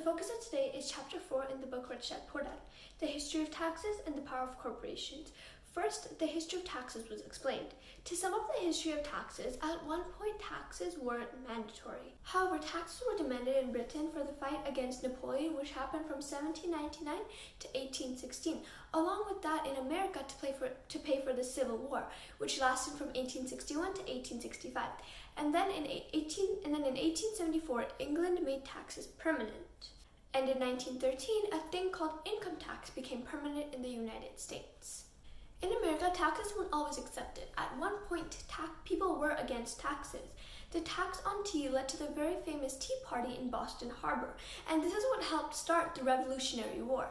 focus of today is Chapter 4 in the book Rich Dad Poor Dad, The History of Taxes and the Power of Corporations. First, the history of taxes was explained. To sum up the history of taxes, at one point taxes weren't mandatory. However, taxes were demanded in Britain for the fight against Napoleon, which happened from 1799 to 1816. Along with that, in America to pay for the Civil War, which lasted from 1861 to 1865. And then in 1874, England made taxes permanent. And in 1913, a thing called income tax became permanent in the United States. In America, taxes weren't always accepted. At one point, people were against taxes. The tax on tea led to the very famous Tea Party in Boston Harbor, and this is what helped start the Revolutionary War.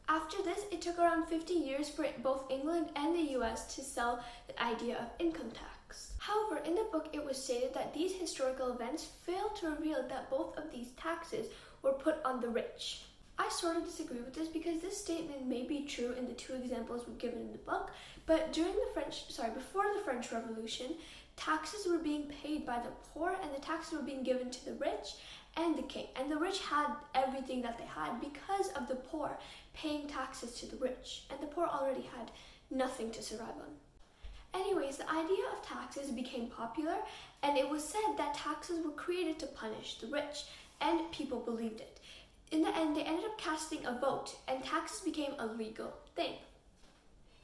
After this, it took around 50 years for both England and the US to sell the idea of income tax. However, in the book, it was stated that these historical events failed to reveal that both of these taxes were put on the rich. I sort of disagree with this because this statement may be true in the two examples we've given in the book, but before the French Revolution, taxes were being paid by the poor and the taxes were being given to the rich and the king. And the rich had everything that they had because of the poor paying taxes to the rich, and the poor already had nothing to survive on. Anyways, the idea of taxes became popular, and it was said that taxes were created to punish the rich, and people believed it. In the end, they ended up casting a vote, and taxes became a legal thing.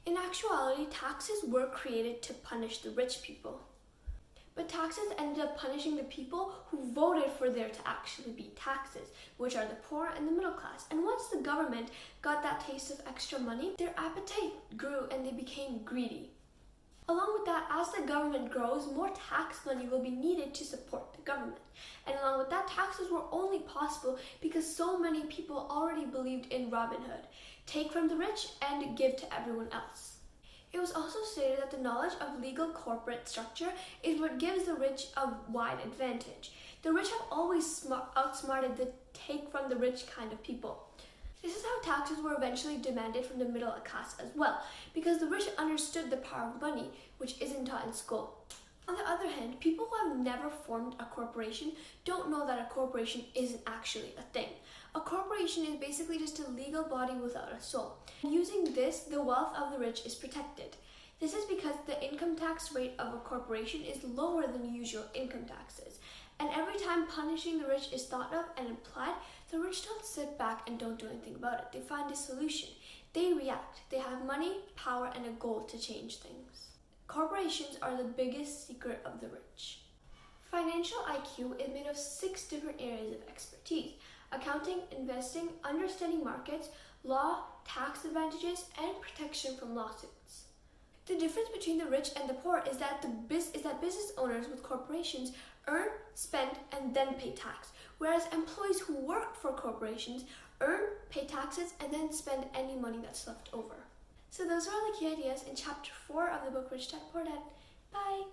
In actuality, taxes were created to punish the rich people. But taxes ended up punishing the people who voted for there to actually be taxes, which are the poor and the middle class. And once the government got that taste of extra money, their appetite grew and they became greedy. Along with that, as the government grows, more tax money will be needed to support the government. And along with that, taxes were only possible because so many people already believed in Robin Hood. Take from the rich and give to everyone else. It was also stated that the knowledge of legal corporate structure is what gives the rich a wide advantage. The rich have always outsmarted the take from the rich kind of people. This is how taxes were eventually demanded from the middle class as well, because the rich understood the power of money, which isn't taught in school. On the other hand, people who have never formed a corporation don't know that a corporation isn't actually a thing. A corporation is basically just a legal body without a soul. Using this, the wealth of the rich is protected. This is because the income tax rate of a corporation is lower than usual income taxes. And every time punishing the rich is thought of and applied, the rich don't sit back and don't do anything about it. They find a solution. They react. They have money, power, and a goal to change things. Corporations are the biggest secret of the rich. Financial IQ is made of 6 different areas of expertise: accounting, investing, understanding markets, law, tax advantages, and protection from lawsuits. The difference between the rich and the poor is that business owners with corporations earn, spend, and then pay tax, whereas employees who work for corporations earn, pay taxes, and then spend any money that's left over. So those are all the key ideas in Chapter 4 of the book Rich Dad Poor Dad. Bye!